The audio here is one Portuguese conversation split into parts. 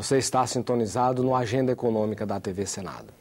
Você está sintonizado no Agenda Econômica da TV Senado.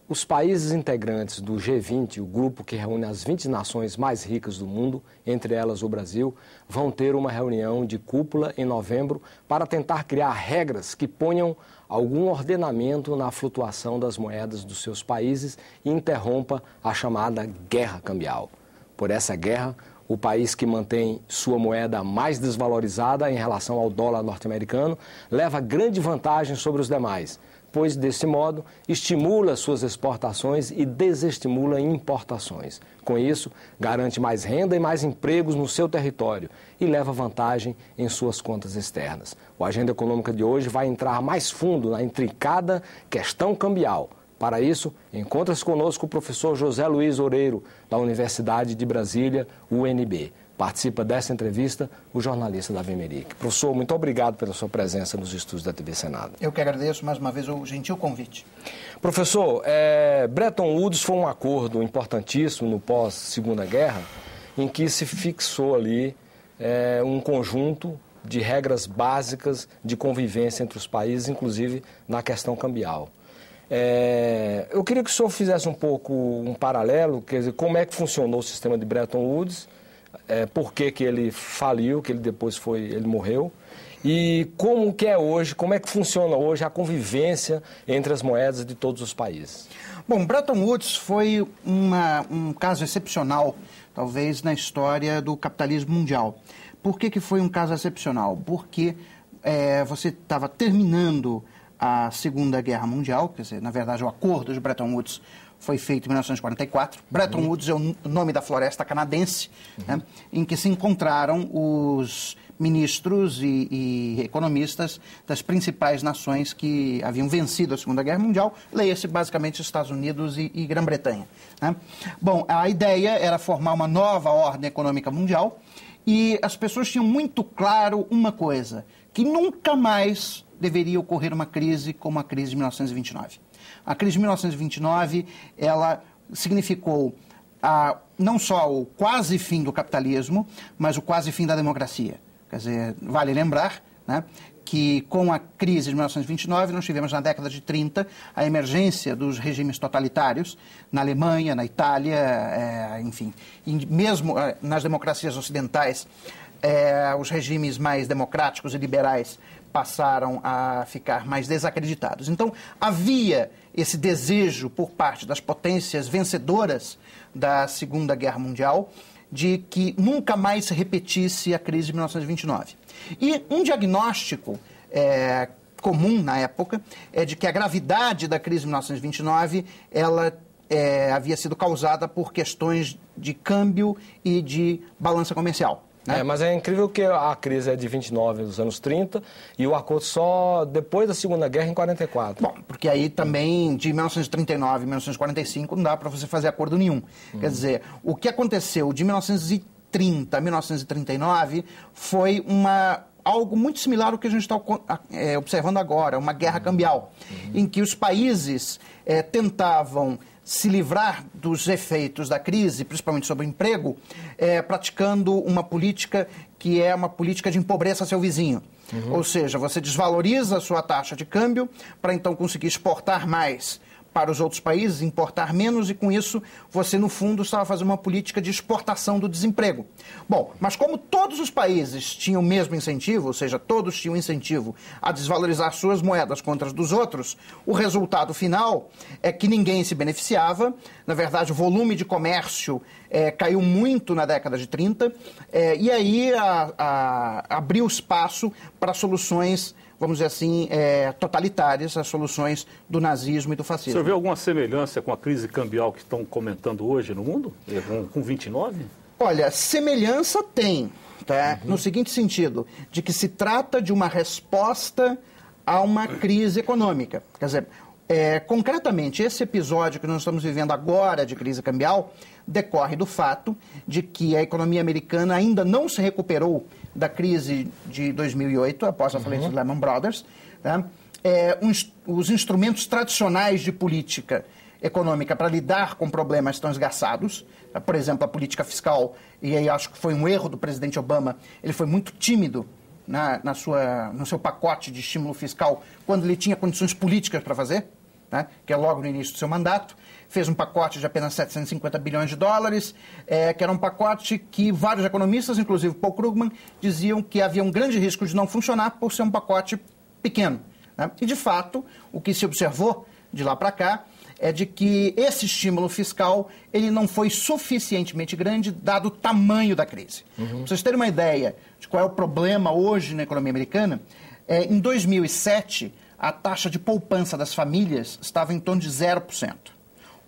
Os países integrantes do G20, o grupo que reúne as 20 nações mais ricas do mundo, entre elas o Brasil, vão ter uma reunião de cúpula em novembro para tentar criar regras que ponham algum ordenamento na flutuação das moedas dos seus países e interrompa a chamada guerra cambial. Por essa guerra, o país que mantém sua moeda mais desvalorizada em relação ao dólar norte-americano leva grande vantagem sobre os demais, pois, desse modo, estimula suas exportações e desestimula importações. Com isso, garante mais renda e mais empregos no seu território e leva vantagem em suas contas externas. O Agenda Econômica de hoje vai entrar mais fundo na intricada questão cambial. Para isso, encontra-se conosco o professor José Luiz Oreiro, da Universidade de Brasília, UNB. Participa dessa entrevista o jornalista Davi Meric. Professor, muito obrigado pela sua presença nos estúdios da TV Senado. Eu que agradeço mais uma vez o gentil convite. Professor, Bretton Woods foi um acordo importantíssimo no pós-Segunda Guerra, em que se fixou ali um conjunto de regras básicas de convivência entre os países, inclusive na questão cambial. Eu queria que o senhor fizesse um pouco um paralelo, quer dizer, como é que funcionou o sistema de Bretton Woods, por que ele faliu, que ele depois ele morreu, e como que é hoje, como é que funciona hoje a convivência entre as moedas de todos os países. Bom, Bretton Woods foi um caso excepcional, talvez, na história do capitalismo mundial. Por que foi um caso excepcional? Porque você estava terminando a Segunda Guerra Mundial, quer dizer, na verdade, o acordo de Bretton Woods foi feito em 1944. Bretton Woods é o nome da floresta canadense, né, em que se encontraram os ministros e economistas das principais nações que haviam vencido a Segunda Guerra Mundial, leia-se basicamente Estados Unidos e Grã-Bretanha, né? Bom, a ideia era formar uma nova ordem econômica mundial e as pessoas tinham muito claro uma coisa, que nunca mais deveria ocorrer uma crise como a crise de 1929. A crise de 1929, ela significou não só o quase fim do capitalismo, mas o quase fim da democracia. Quer dizer, vale lembrar, né, que com a crise de 1929, nós tivemos na década de 30 a emergência dos regimes totalitários na Alemanha, na Itália, enfim. E mesmo nas democracias ocidentais, os regimes mais democráticos e liberais passaram a ficar mais desacreditados. Então, havia esse desejo por parte das potências vencedoras da Segunda Guerra Mundial de que nunca mais se repetisse a crise de 1929. E um diagnóstico comum na época é de que a gravidade da crise de 1929 ela havia sido causada por questões de câmbio e de balança comercial. Mas é incrível que a crise é de 29 dos anos 30 e o acordo só depois da Segunda Guerra em 44. Bom, porque aí também de 1939 a 1945 não dá para você fazer acordo nenhum. Quer dizer, o que aconteceu de 1930 a 1939 foi algo muito similar ao que a gente está observando agora, uma guerra cambial, em que os países tentavam se livrar dos efeitos da crise, principalmente sobre o emprego, praticando uma política que é uma política de empobreça seu vizinho. Ou seja, você desvaloriza a sua taxa de câmbio para então conseguir exportar mais para os outros países, importar menos, e com isso você, no fundo, estava fazendo uma política de exportação do desemprego. Bom, mas como todos os países tinham o mesmo incentivo, ou seja, todos tinham incentivo a desvalorizar suas moedas contra as dos outros, o resultado final é que ninguém se beneficiava. Na verdade, o volume de comércio caiu muito na década de 30, e aí abriu espaço para soluções, vamos dizer assim, totalitárias, as soluções do nazismo e do fascismo. O senhor vê alguma semelhança com a crise cambial que estão comentando hoje no mundo, com 29? Olha, semelhança tem, tá? No seguinte sentido, de que se trata de uma resposta a uma crise econômica. Quer dizer, concretamente, esse episódio que nós estamos vivendo agora de crise cambial decorre do fato de que a economia americana ainda não se recuperou da crise de 2008, após a falência dos Lehman Brothers, né? Os instrumentos tradicionais de política econômica para lidar com problemas estão esgarçados. Por exemplo, a política fiscal, e aí acho que foi um erro do presidente Obama, ele foi muito tímido no seu pacote de estímulo fiscal quando ele tinha condições políticas para fazer, né, que é logo no início do seu mandato. Fez um pacote de apenas 750 bilhões de dólares, que era um pacote que vários economistas, inclusive Paul Krugman, diziam que havia um grande risco de não funcionar por ser um pacote pequeno, né? E, de fato, o que se observou de lá para cá é de que esse estímulo fiscal ele não foi suficientemente grande, dado o tamanho da crise. Para vocês terem uma ideia de qual é o problema hoje na economia americana, em 2007, a taxa de poupança das famílias estava em torno de 0%.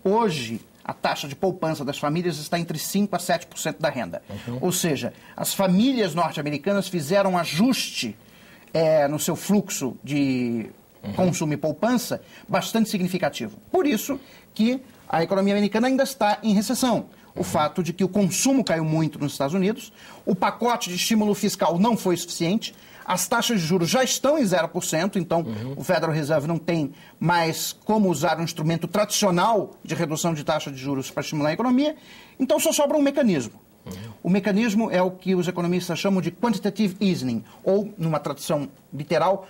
Hoje, a taxa de poupança das famílias está entre 5% a 7% da renda. Ou seja, as famílias norte-americanas fizeram um ajuste no seu fluxo de consumo e poupança bastante significativo. Por isso que a economia americana ainda está em recessão. O fato de que o consumo caiu muito nos Estados Unidos, o pacote de estímulo fiscal não foi suficiente, as taxas de juros já estão em 0%, então o Federal Reserve não tem mais como usar um instrumento tradicional de redução de taxa de juros para estimular a economia, então só sobra um mecanismo. O mecanismo é o que os economistas chamam de quantitative easing, ou, numa tradução literal,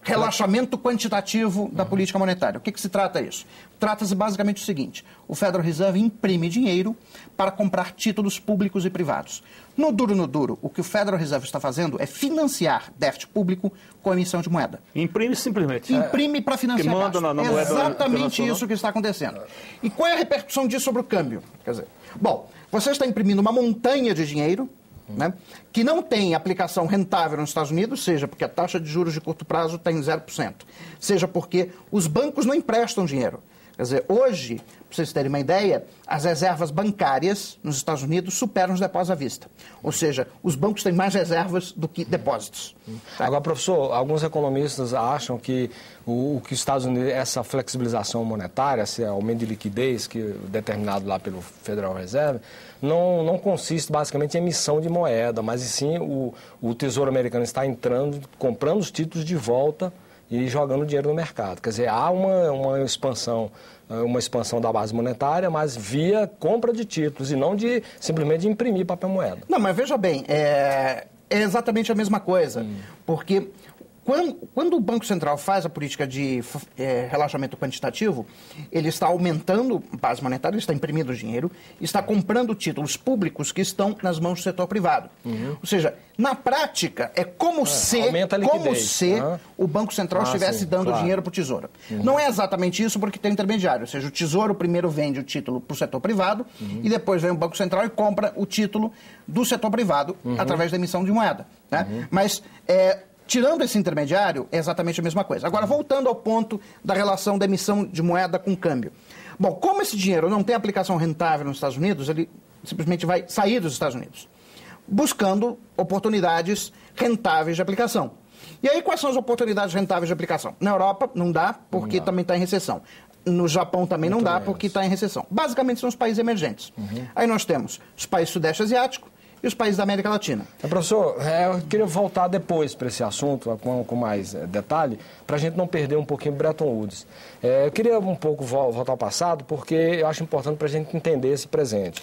relaxamento quantitativo da política monetária. O que se trata isso? Trata-se basicamente o seguinte: o Federal Reserve imprime dinheiro para comprar títulos públicos e privados. No duro, o que o Federal Reserve está fazendo é financiar déficit público com emissão de moeda. Imprime simplesmente. Imprime para financiar manda gasto. na moeda exatamente isso que está acontecendo. E qual é a repercussão disso sobre o câmbio? Quer dizer, bom, você está imprimindo uma montanha de dinheiro, né, que não tem aplicação rentável nos Estados Unidos, seja porque a taxa de juros de curto prazo está em 0%, seja porque os bancos não emprestam dinheiro. Quer dizer, hoje, para vocês terem uma ideia, as reservas bancárias nos Estados Unidos superam os depósitos à vista. Ou seja, os bancos têm mais reservas do que depósitos. Tá? Agora, professor, alguns economistas acham que o que os Estados Unidos, essa flexibilização monetária, esse aumento de liquidez que determinado lá pelo Federal Reserve, não consiste basicamente em emissão de moeda, mas sim o Tesouro Americano está entrando, comprando os títulos de volta e jogando dinheiro no mercado. Quer dizer, há uma expansão da base monetária, mas via compra de títulos e não simplesmente de imprimir papel moeda. Não, mas veja bem, é exatamente a mesma coisa, porque quando o Banco Central faz a política de relaxamento quantitativo, ele está aumentando a base monetária, ele está imprimindo dinheiro, está comprando títulos públicos que estão nas mãos do setor privado. Ou seja, na prática, é como se o Banco Central estivesse dando dinheiro para o Tesouro. Não é exatamente isso, porque tem intermediário. Ou seja, o Tesouro primeiro vende o título para o setor privado e depois vem o Banco Central e compra o título do setor privado através da emissão de moeda. Né? Mas tirando esse intermediário, é exatamente a mesma coisa. Agora, voltando ao ponto da relação da emissão de moeda com câmbio. Bom, como esse dinheiro não tem aplicação rentável nos Estados Unidos, ele simplesmente vai sair dos Estados Unidos, buscando oportunidades rentáveis de aplicação. E aí, quais são as oportunidades rentáveis de aplicação? Na Europa, não dá, porque também está em recessão. No Japão também não dá, porque está em recessão. Basicamente, são os países emergentes. Aí nós temos os países sudeste asiático e os países da América Latina. Professor, eu queria voltar depois para esse assunto, com mais detalhe, para a gente não perder um pouquinho Bretton Woods. Eu queria um pouco voltar ao passado, porque eu acho importante para a gente entender esse presente.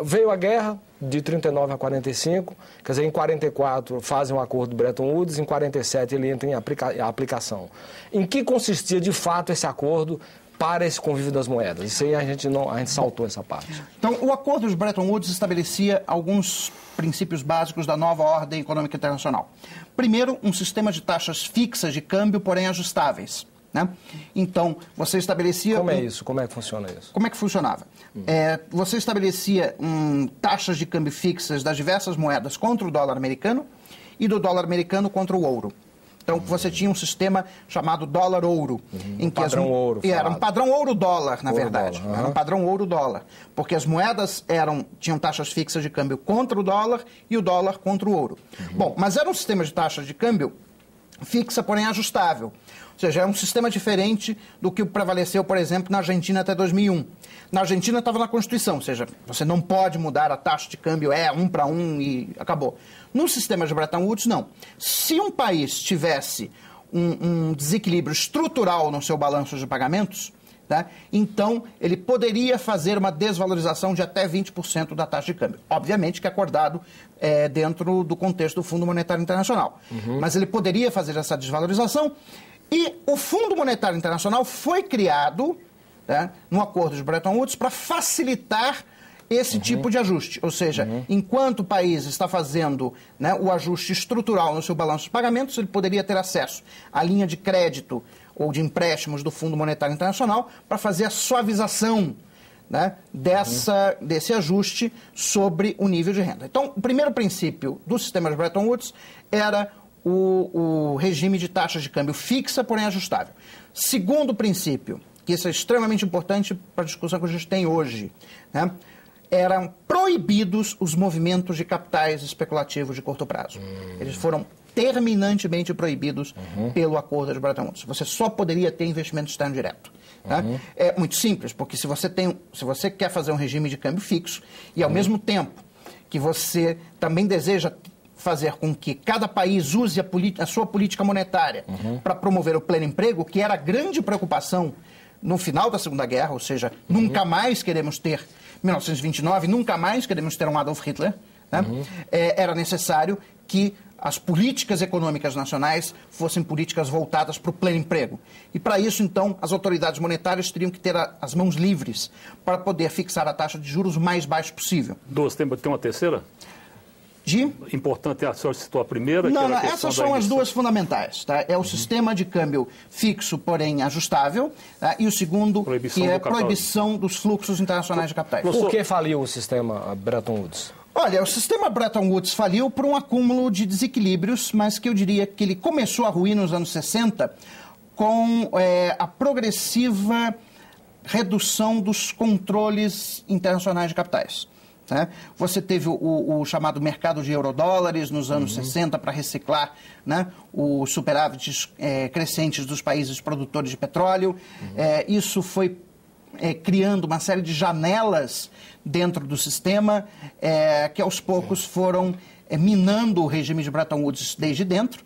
Veio a guerra de 39 a 45, quer dizer, em 44 fazem um acordo do Bretton Woods, em 47 ele entra em aplicação. Em que consistia de fato esse acordo para esse convívio das moedas? Isso aí a gente saltou essa parte. Então, o acordo de Bretton Woods estabelecia alguns princípios básicos da nova ordem econômica internacional. Primeiro, um sistema de taxas fixas de câmbio, porém ajustáveis. Né? Então, você estabelecia... Como é isso? Como é que funciona isso? Como é que funcionava? Você estabelecia taxas de câmbio fixas das diversas moedas contra o dólar americano e do dólar americano contra o ouro. Então, você tinha um sistema chamado dólar-ouro. Padrão ouro. Era um padrão ouro-dólar, na verdade. Era um padrão ouro-dólar. Porque as moedas tinham taxas fixas de câmbio contra o dólar e o dólar contra o ouro. Bom, mas era um sistema de taxas de câmbio fixa, porém ajustável. Ou seja, é um sistema diferente do que prevaleceu, por exemplo, na Argentina até 2001. Na Argentina estava na Constituição, ou seja, você não pode mudar a taxa de câmbio, 1 para 1 e acabou. No sistema de Bretton Woods, não. Se um país tivesse um desequilíbrio estrutural no seu balanço de pagamentos, tá? Então ele poderia fazer uma desvalorização de até 20% da taxa de câmbio. Obviamente que acordado dentro do contexto do Fundo Monetário Internacional. Mas ele poderia fazer essa desvalorização e o Fundo Monetário Internacional foi criado, tá, no acordo de Bretton Woods para facilitar esse tipo de ajuste. Ou seja, enquanto o país está fazendo, né, o ajuste estrutural no seu balanço de pagamentos, ele poderia ter acesso à linha de crédito ou de empréstimos do Fundo Monetário Internacional para fazer a suavização, né, desse ajuste sobre o nível de renda. Então, o primeiro princípio do sistema de Bretton Woods era o regime de taxas de câmbio fixa, porém ajustável. Segundo princípio, que isso é extremamente importante para a discussão que a gente tem hoje, né, eram proibidos os movimentos de capitais especulativos de curto prazo. Eles foram terminantemente proibidos pelo acordo de Bretton Woods. Você só poderia ter investimento externo direto. Tá? É muito simples, porque se você quer fazer um regime de câmbio fixo e, ao mesmo tempo que você também deseja fazer com que cada país use a sua política monetária para promover o pleno emprego, que era a grande preocupação no final da Segunda Guerra, ou seja, nunca mais queremos ter 1929, nunca mais queremos ter um Adolf Hitler, né? Era necessário que as políticas econômicas nacionais fossem políticas voltadas para o pleno emprego. E para isso, então, as autoridades monetárias teriam que ter as mãos livres para poder fixar a taxa de juros o mais baixo possível. Tem uma terceira? Importante, a senhora citou a primeira. Não, essas são as duas fundamentais. Tá? É o sistema de câmbio fixo, porém ajustável, tá? E o segundo, que é a proibição dos fluxos internacionais de capitais. Por que faliu o sistema Bretton Woods? Olha, o sistema Bretton Woods faliu por um acúmulo de desequilíbrios, mas que eu diria que ele começou a ruir nos anos 60 com a progressiva redução dos controles internacionais de capitais. Né? Você teve o chamado mercado de eurodólares nos anos 60 para reciclar, né, os superávites crescentes dos países produtores de petróleo. Isso foi criando uma série de janelas dentro do sistema que aos poucos foram minando o regime de Bretton Woods desde dentro.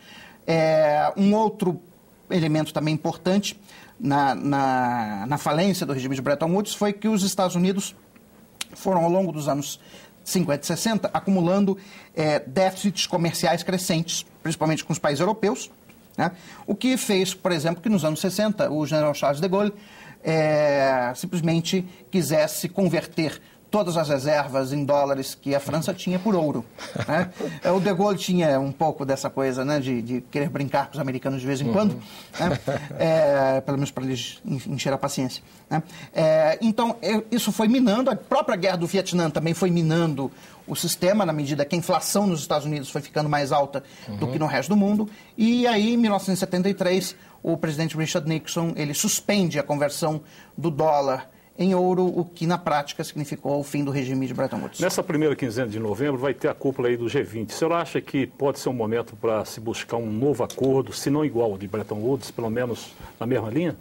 Um outro elemento também importante na falência do regime de Bretton Woods foi que os Estados Unidos foram, ao longo dos anos 50 e 60, acumulando déficits comerciais crescentes, principalmente com os países europeus, né? O que fez, por exemplo, que nos anos 60 o general Charles de Gaulle simplesmente quisesse converter todas as reservas em dólares que a França tinha por ouro. Né? O de Gaulle tinha um pouco dessa coisa, né, de querer brincar com os americanos de vez em quando, né? Pelo menos para eles encher a paciência. Né? Então, isso foi minando, a própria guerra do Vietnã também foi minando o sistema, na medida que a inflação nos Estados Unidos foi ficando mais alta do que no resto do mundo. E aí, em 1973, o presidente Richard Nixon ele suspende a conversão do dólar em ouro, o que na prática significou o fim do regime de Bretton Woods. Nessa primeira quinzena de novembro vai ter a cúpula aí do G20. O senhor acha que pode ser um momento para se buscar um novo acordo, se não igual ao de Bretton Woods, pelo menos na mesma linha?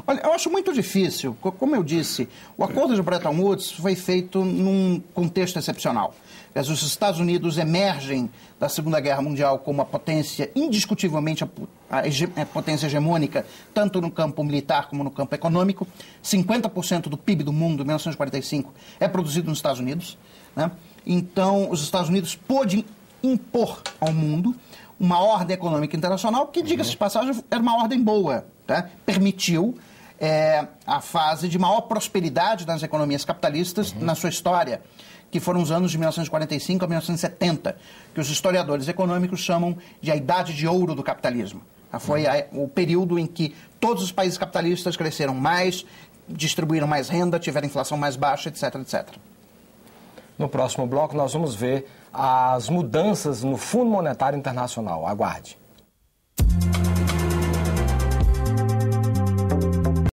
Olha, eu acho muito difícil. Como eu disse, o acordo de Bretton Woods foi feito num contexto excepcional. Os Estados Unidos emergem da Segunda Guerra Mundial como a potência, indiscutivelmente a potência hegemônica, tanto no campo militar como no campo econômico. 50% do PIB do mundo, em 1945, é produzido nos Estados Unidos. Né? Então, os Estados Unidos pôde impor ao mundo uma ordem econômica internacional que, diga-se de passagem, era uma ordem boa. Tá? Permitiu a fase de maior prosperidade das economias capitalistas na sua história, que foram os anos de 1945 a 1970, que os historiadores econômicos chamam de a idade de ouro do capitalismo. Foi o período em que todos os países capitalistas cresceram mais, distribuíram mais renda, tiveram inflação mais baixa, etc, etc. No próximo bloco, nós vamos ver as mudanças no Fundo Monetário Internacional. Aguarde.